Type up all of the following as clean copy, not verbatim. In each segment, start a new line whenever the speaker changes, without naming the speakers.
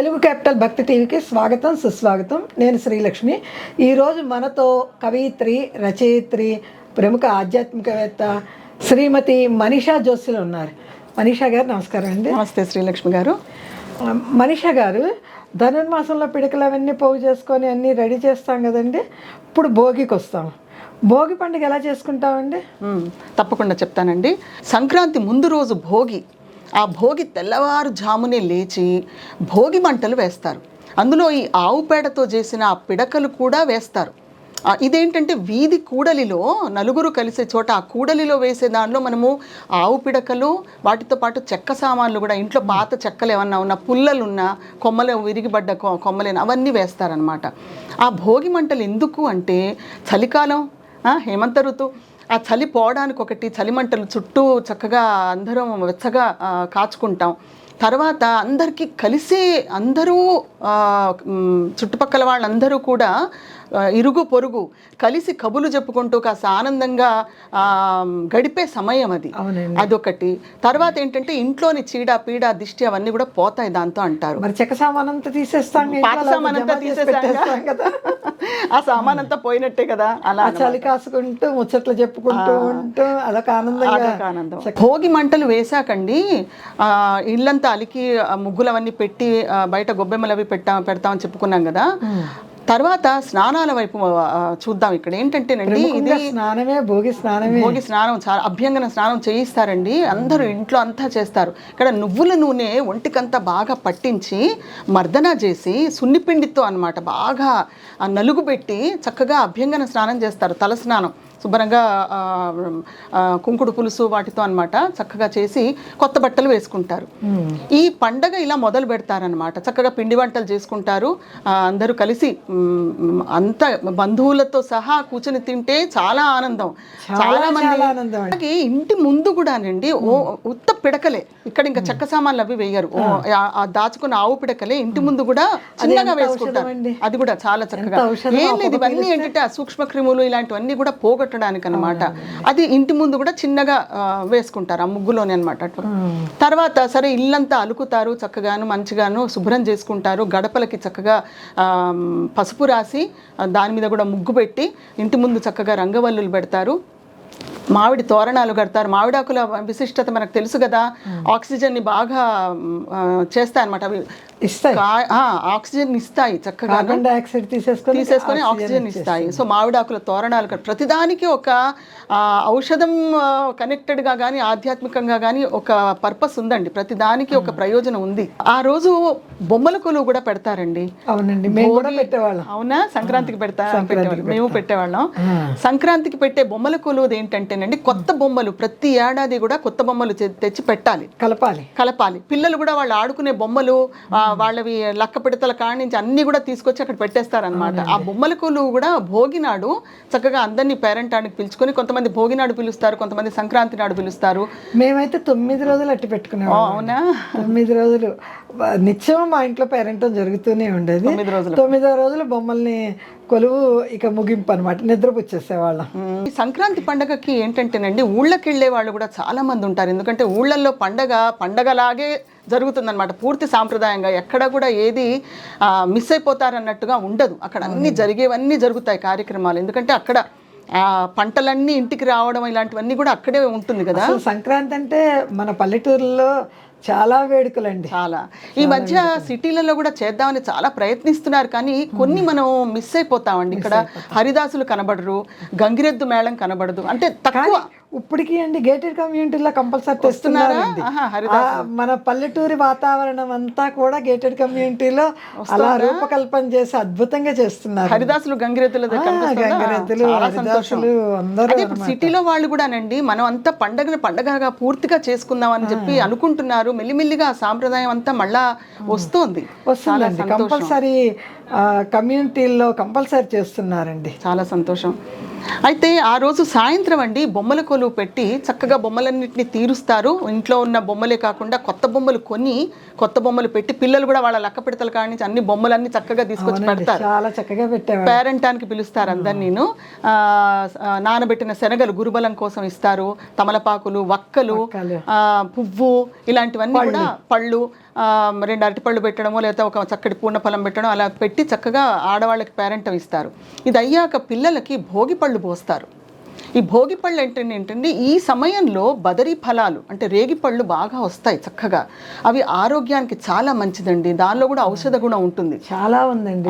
Telugu capital భక్తి టీవీకి స్వాగతం సుస్వాగతం. నేను శ్రీలక్ష్మి. ఈరోజు మనతో కవయిత్రి, రచయిత్రి, ప్రముఖ ఆధ్యాత్మికవేత్త శ్రీమతి మనీషా జోషి ఉన్నారు. మనీషా గారు నమస్కారం అండి.
నమస్తే శ్రీలక్ష్మి గారు.
మనీషా గారు, ధనుర్మాసంలో పిడకలు అవన్నీ పోగు చేసుకొని అన్నీ రెడీ చేస్తాం కదండి. ఇప్పుడు భోగికి వస్తాం. భోగి పండుగ ఎలా చేసుకుంటామండి?
తప్పకుండా చెప్తానండి. సంక్రాంతి ముందు రోజు భోగి. ఆ భోగి తెల్లవారుజామునే లేచి భోగి మంటలు వేస్తారు. అందులో ఈ ఆవు పేడతో చేసిన ఆ పిడకలు కూడా వేస్తారు. ఇదేంటంటే వీధి కూడలిలో నలుగురు కలిసే చోట ఆ కూడలిలో వేసే దానిలో మనము ఆవు పిడకలు, వాటితో పాటు చెక్క సామాన్లు కూడా, ఇంట్లో పాత చెక్కలు ఏమన్నా ఉన్నా, పుల్లలున్నా, కొమ్మలు విరిగిపడ్డ కొమ్మలేనా, అవన్నీ వేస్తారనమాట. ఆ భోగి మంటలు ఎందుకు అంటే చలికాలం, హేమంత ఋతువు, ఆ చలి పోవడానికి ఒకటి, చలిమంటలు చుట్టూ చక్కగా అందరం వెచ్చగా కాచుకుంటాం. తర్వాత అందరికీ కలిసి అందరూ చుట్టుపక్కల వాళ్ళందరూ కూడా ఇరుగు పొరుగు కలిసి కబులు చెప్పుకుంటూ కాస్త ఆనందంగా గడిపే సమయం అది. అదొకటి. తర్వాత ఏంటంటే ఇంట్లోని చీడ పీడ దిష్టి అవన్నీ కూడా పోతాయి దాంతో అంటారు.
మరి చెక్క సామానంతా తీసేస్తాం,
పాత సామానంతా తీసేస్తాం కదా, ఆ సామానంతా పోయినట్టే కదా. అలా
చలి కాసుకుంటూ ముచ్చట్లు చెప్పుకుంటూ ఉంటూ అదొక ఆనందం.
భోగి మంటలు వేసాకండి ఇల్లంతా అలికి ముగ్గులు అవన్నీ పెట్టి బయట గొబ్బెమ్మలు అవి పెడతామని చెప్పుకున్నాం కదా. తర్వాత స్నానాల వైపు చూద్దాం. ఇక్కడ ఏంటంటేనండి, ఇది
స్నానమే భోగి
స్నానం, చాలా అభ్యంగన స్నానం చేయిస్తారండి. అందరూ ఇంట్లో అంతా చేస్తారు. ఇక్కడ నువ్వుల నూనె ఒంటికంతా బాగా పట్టించి మర్దన చేసి సున్నిపిండితో అన్నమాట బాగా నలుగు పెట్టి చక్కగా అభ్యంగన స్నానం చేస్తారు. తల స్నానం శుభ్రంగా కుంకుడు పులుసు వాటితో అన్నమాట చక్కగా చేసి కొత్త బట్టలు వేసుకుంటారు. ఈ పండగ ఇలా మొదలు పెడతారనమాట. చక్కగా పిండి వంటలు చేసుకుంటారు. అందరూ కలిసి అంత బంధువులతో సహా కూర్చొని తింటే చాలా ఆనందం. చాలా మంది ఇంటి ముందు కూడానండి ఉత్త పిడకలే, ఇక్కడ ఇంకా చెక్క సామాన్లు అవి వేయరు. దాచుకున్న ఆవు పిడకలే ఇంటి ముందు కూడా చిన్నగా వేసుకుంటారు. అది కూడా చాలా చక్కగా. ఏం లేదు, ఇవన్నీ ఏంటంటే ఆ సూక్ష్మ క్రిములు ఇలాంటివన్నీ కూడా పోగొట్టడానికి అనమాట. అది ఇంటి ముందు కూడా చిన్నగా వేసుకుంటారు ఆ ముగ్గులోనే అనమాట. తర్వాత సరే ఇల్లంతా అలుకుతారు, చక్కగాను మంచిగాను శుభ్రం చేసుకుంటారు. గడపలకి చక్కగా పసుపు రాసి దాని మీద కూడా ముగ్గు పెట్టి ఇంటి ముందు చక్కగా రంగవల్లులు పెడతారు. మామిడి తోరణాలు కడతారు. మామిడాకుల విశిష్టత మనకు తెలుసు కదా, ఆక్సిజన్ని బాగా చేస్తాయి అనమాట. అవి ఆక్సిజన్ ఇస్తాయి, చక్కగా
కార్బన్ డైఆక్సైడ్ తీసేసుకొని
ఆక్సిజన్ ఇస్తాయి. సో మామిడాకుల తోరణాలు ప్రతిదానికి ఒక ఔషధం కనెక్టెడ్గా కానీ ఆధ్యాత్మికంగా కానీ ఒక పర్పస్ ఉందండి. ప్రతిదానికి ఒక ప్రయోజనం ఉంది. ఆ రోజు బొమ్మల కొలువు కూడా పెడతారండి.
అవునండి, మేము కూడా పెట్టేవాళ్ళం.
అవునా? సంక్రాంతికి మేము పెట్టేవాళ్ళం. సంక్రాంతికి పెట్టే బొమ్మల కొలువు ఏంటంటేనండి, కొత్త బొమ్మలు ప్రతి ఏడాది కూడా కొత్త బొమ్మలు తెచ్చి పెట్టాలి, కలపాలి. పిల్లలు కూడా వాళ్ళు ఆడుకునే బొమ్మలు, వాళ్ళవి లక్క పిడతల కాడి నుంచి అన్ని కూడా తీసుకొచ్చి అక్కడ పెట్టేస్తారనమాట. ఆ బొమ్మల కొలువు కూడా భోగి నాడు చక్కగా అందరినీ పేరెంటానికి పిలుచుకొని, కొంతమంది భోగి నాడు పిలుస్తారు, కొంతమంది సంక్రాంతి నాడు పిలుస్తారు.
మేమైతే 9 రోజులు అట్టి పెట్టుకున్నాం.
అవునా?
9 రోజులు నిత్యం మా ఇంట్లో పేరెంటం జరుగుతూనే ఉండేది. 9వ రోజులు బొమ్మల్ని కొలువు, ఇక ముగింపు అనమాట. నిద్రపుచ్చేసేవాళ్ళం.
ఈ సంక్రాంతి పండగకి ఏంటంటేనండి ఊళ్ళకి వెళ్ళే వాళ్ళు కూడా చాలా మంది ఉంటారు. ఎందుకంటే ఊళ్ళల్లో పండగలాగే జరుగుతుందన్నమాట. పూర్తి సాంప్రదాయంగా ఎక్కడ కూడా ఏది మిస్ అయిపోతారన్నట్టుగా ఉండదు. అక్కడ అన్ని జరిగేవన్నీ జరుగుతాయి కార్యక్రమాలు. ఎందుకంటే అక్కడ పంటలన్నీ ఇంటికి రావడం ఇలాంటివన్నీ కూడా అక్కడే ఉంటుంది కదా.
సంక్రాంతి అంటే మన పల్లెటూరులో చాలా వేడుకలండి.
చాలా ఈ మధ్య సిటీలలో కూడా చేద్దామని చాలా ప్రయత్నిస్తున్నారు, కానీ కొన్ని మనం మిస్ అయిపోతామండి. ఇక్కడ హరిదాసులు కనబడరు, గంగిరెద్దు మేళం కనబడదు, అంటే తక్కువ.
ఇప్పటికీ అండి గేటెడ్ కమ్యూనిటీలో కంపల్సరీ తెస్తున్నారా? మన పల్లెటూరి వాతావరణం అంతా కూడా గేటెడ్ కమ్యూనిటీలో అలా రూపకల్పన చేసి అద్భుతంగా చేస్తున్నారు.
హరిదాసులు గంగిరెద్దులు సిటీలో వాళ్ళు కూడానండి మనం అంతా పండగగా పూర్తిగా చేసుకుందాం అని చెప్పి అనుకుంటున్నారు. మెల్లిమెల్లిగా ఆ సాంప్రదాయం అంతా మళ్ళా వస్తుందండి.
కంపల్సరీ కమ్యూనిటీల్లో కంపల్సరీ చేస్తున్నారండి.
చాలా సంతోషం. అయితే ఆ రోజు సాయంత్రం అండి బొమ్మల కొలువు పెట్టి చక్కగా బొమ్మలన్నింటినీ తీరుస్తారు. ఇంట్లో ఉన్న బొమ్మలే కాకుండా కొత్త బొమ్మలు కొని కొత్త బొమ్మలు పెట్టి పిల్లలు కూడా వాళ్ళ లక్క పిడతల కాడి నుంచి అన్ని బొమ్మలన్నీ చక్కగా తీసుకొచ్చి పెడతారు.
చాలా చక్కగా పెట్టారు.
పేరెంటానికి పిలుస్తారు అందరినీ. నానబెట్టిన శనగలు గురుబలం కోసం ఇస్తారు. తమలపాకులు, వక్కలు, పువ్వు ఇలాంటివన్నీ కూడా, పళ్ళు, 2 అరటిపళ్ళు పెట్టడమో లేదా ఒక చక్కటి పూర్ణఫలం పెట్టడం అలా పెట్టి చక్కగా ఆడవాళ్ళకి పేరెంటం ఇస్తారు. ఇది అయ్యాక పిల్లలకి భోగి పళ్ళు పోస్తారు. ఈ భోగి పళ్ళు ఏంటంటే ఈ సమయంలో బదరీ ఫలాలు అంటే రేగి పళ్ళు బాగా వస్తాయి చక్కగా. అవి ఆరోగ్యానికి చాలా మంచిదండి. దానిలో కూడా ఔషధ గుణం ఉంటుంది.
చాలా ఉందండి.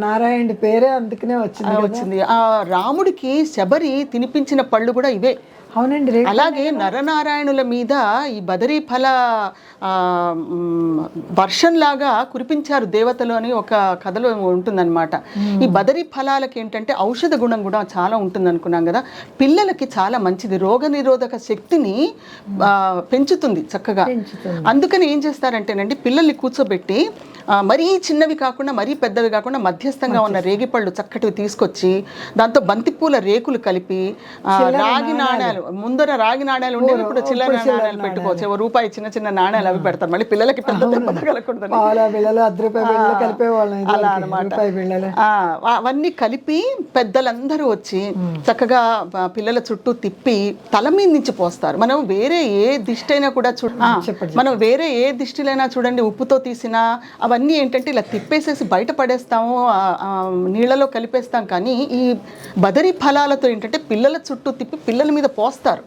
నారాయణ పేరే అందుకనే వచ్చింది.
ఆ రాముడికి శబరి తినిపించిన పళ్ళు కూడా ఇవే.
అవునండి.
అలాగే నరనారాయణుల మీద ఈ బదరీ ఫల వర్షంలాగా కురిపించారు దేవతలు అని ఒక కథలో ఉంటుందన్నమాట. ఈ బదరీ ఫలాలకి ఏంటంటే ఔషధ గుణం కూడా చాలా ఉంటుంది అనుకున్నాం కదా. పిల్లలకి చాలా మంచిది, రోగ నిరోధక శక్తిని పెంచుతుంది చక్కగా. అందుకని ఏం చేస్తారంటేనండి పిల్లల్ని కూర్చోబెట్టి మరీ చిన్నవి కాకుండా మరీ పెద్దవి కాకుండా మధ్యస్థంగా ఉన్న రేగిపళ్ళు చక్కటివి తీసుకొచ్చి దాంతో బంతిపూల రేకులు కలిపి రాగి నాణ్యాలు, ముందర రాగి నాణ్యాలు ఉండేవి, ఇప్పుడు చిల్లర నాణ్యాలు పెట్టుకోవచ్చు. రూపాయి చిన్న చిన్న నాణ్యాలు అవి పెడతారు. మళ్ళీ పిల్లలకి పెద్ద కలగకూడదు అలా అనమాట. అవన్నీ కలిపి పెద్దలందరూ వచ్చి చక్కగా పిల్లల చుట్టూ తిప్పి తల మీద నుంచి పోస్తారు. మనం వేరే ఏ దిష్టి అయినా కూడా మనం వేరే ఏ దిష్టిలైనా చూడండి, ఉప్పుతో తీసినా అవన్నీ ఏంటంటే ఇలా తిప్పేసేసి బయట పడేస్తాము, నీళ్ళలో కలిపేస్తాం. కానీ ఈ బదరీ ఫలాలతో ఏంటంటే పిల్లల చుట్టూ తిప్పి పిల్లల మీద పోస్తారు,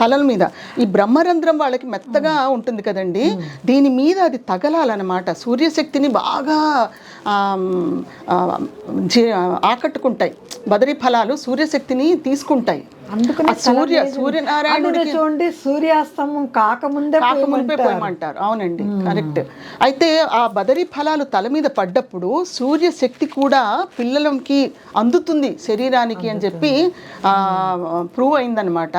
తలల మీద. ఈ బ్రహ్మరంధ్రం వాళ్ళకి మెత్తగా ఉంటుంది కదండి, దీని మీద అది తగలాలన్నమాట. సూర్యశక్తిని బాగా ఆకట్టుకుంటాయి. బదరీ ఫలాలు సూర్యశక్తిని తీసుకుంటాయి. సూర్యనారాయణుడికి
చూడండి, సూర్యాస్తమం కాకముందే
పోయమంటారు. అవునండి, కరెక్ట్. అయితే ఆ బదరీ ఫలాలు తల మీద పడ్డప్పుడు సూర్యశక్తి కూడా పిల్లలకి అందుతుంది శరీరానికి అని చెప్పి ప్రూవ్ అయిందనమాట.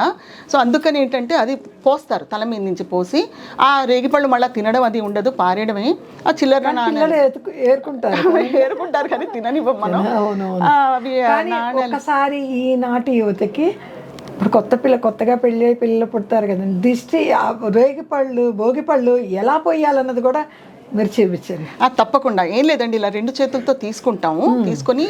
సో అందుకని ఏంటంటే అది పోస్తారు, తల మీద నుంచి పోసి. ఆ రేగిపళ్ళు మళ్ళీ తినడం అది ఉండదు, పారేయడమే. ఆ చిల్లర ఏరుకుంటారు కానీ తిననివ్వం మనం.
ఒకసారి ఈనాటి యువతకి ఇప్పుడు కొత్తగా పెళ్ళి అయ్యి పిల్లలు పుడతారు కదండి, దిష్టి రేగిపళ్ళు భోగిపళ్ళు ఎలా పోయాలన్నది కూడా మీరు చూపించారు.
తప్పకుండా. ఏం లేదండి, ఇలా 2 చేతులతో తీసుకుంటాము. తీసుకొని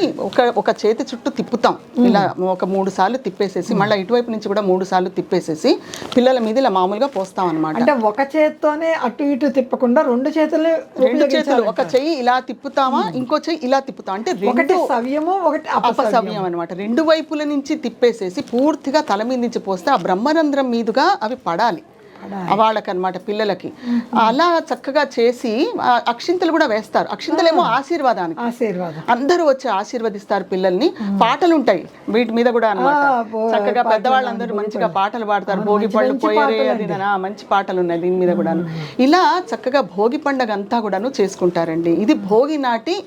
ఒక చేతి చుట్టూ తిప్పుతాం. ఇలా ఒక 3 సార్లు తిప్పేసేసి మళ్ళీ ఇటువైపు నుంచి కూడా 3 సార్లు తిప్పేసేసి పిల్లల మీద ఇలా మామూలుగా పోస్తాం అనమాట.
అంటే ఒక చేత్తోనే అటు ఇటు తిప్పకుండా 2 చేతులు
ఒక చెయ్యి ఇలా తిప్పుతామా, ఇంకో చెయ్యి ఇలా తిప్పుతాం. అంటే
ఒకటి సవ్యము ఒకటి
అపసవ్యం అనమాట. 2 వైపుల నుంచి తిప్పేసేసి పూర్తిగా తల మీద నుంచి పోస్తే ఆ బ్రహ్మరంధ్రం మీదుగా అవి పడాలి వాళ్ళకనమాట, పిల్లలకి. అలా చక్కగా చేసి అక్షింతలు కూడా వేస్తారు. అక్షింతలేమో ఆశీర్వాదానికి, అందరూ వచ్చి ఆశీర్వదిస్తారు పిల్లల్ని. పాటలు ఉంటాయి వీటి మీద కూడా అనమాట. చక్కగా పెద్దవాళ్ళందరూ మంచిగా పాటలు పాడతారు. భోగి పళ్ళు పోయరే అది మంచి పాటలు ఉన్నాయి దీని మీద కూడా. ఇలా చక్కగా భోగి పండుగ అంతా కూడాను చేసుకుంటారండి. ఇది భోగి నాటి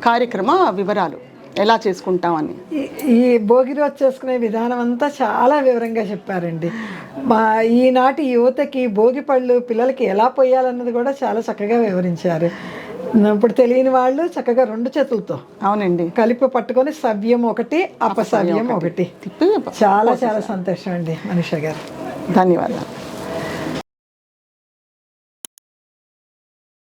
కార్యక్రమ వివరాలు, ఎలా చేసుకుంటామని.
ఈ భోగి రోజు చేసుకునే విధానం అంతా చాలా వివరంగా చెప్పారండి. ఈనాటి యువతకి భోగి పళ్ళు పిల్లలకి ఎలా పోయాలన్నది కూడా చాలా చక్కగా వివరించారు. ఇప్పుడు తెలియని వాళ్ళు చక్కగా 2 చేతులతో
అవునండి
కలిపి పట్టుకొని సవ్యం ఒకటి అపసవ్యం ఒకటి తిప్పి చాలా చాలా సంతోషం అండి మనీషా గారు.
ధన్యవాదాలు.